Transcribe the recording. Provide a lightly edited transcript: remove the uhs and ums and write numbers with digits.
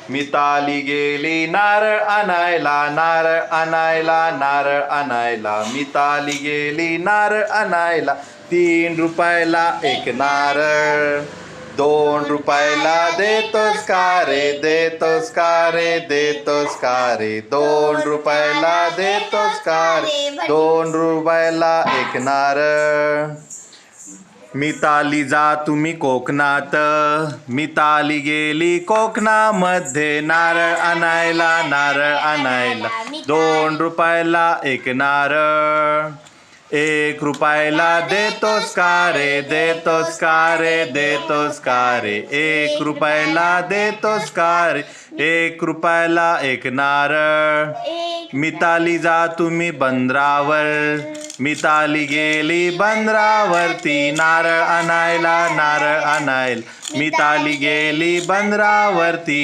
मिताली गेली नारळ आणायला, नारळ आणायला, नारळ आणायला. मिताली गेली नारळ आणायला. 3 रुपयाला एक नारळ, 2 रुपयाला देतोस का रे, देतोस का रे, देतोस का रे. 2 रुपयाला देतोस का रे, 2 रुपयाला एक नारळ. मिताली जा तुम्ही कोकणात, मिताली गेली कोकणामध्ये नारळ आणायला, नारळ आणायला. 2 रुपयाला एक नारळ, 1 रुपयाला देतोस का रे, देतोस का रे, देतोस का रे. 1 रुपयाला देतोस का रे, 1 रुपयाला एक नारळ. मिताली जा तुम्ही बंदरावर, मिताली गेली बंदरावरती नारळ आणायला, नारळ आणायला. मिताली गेली बंदरावरती.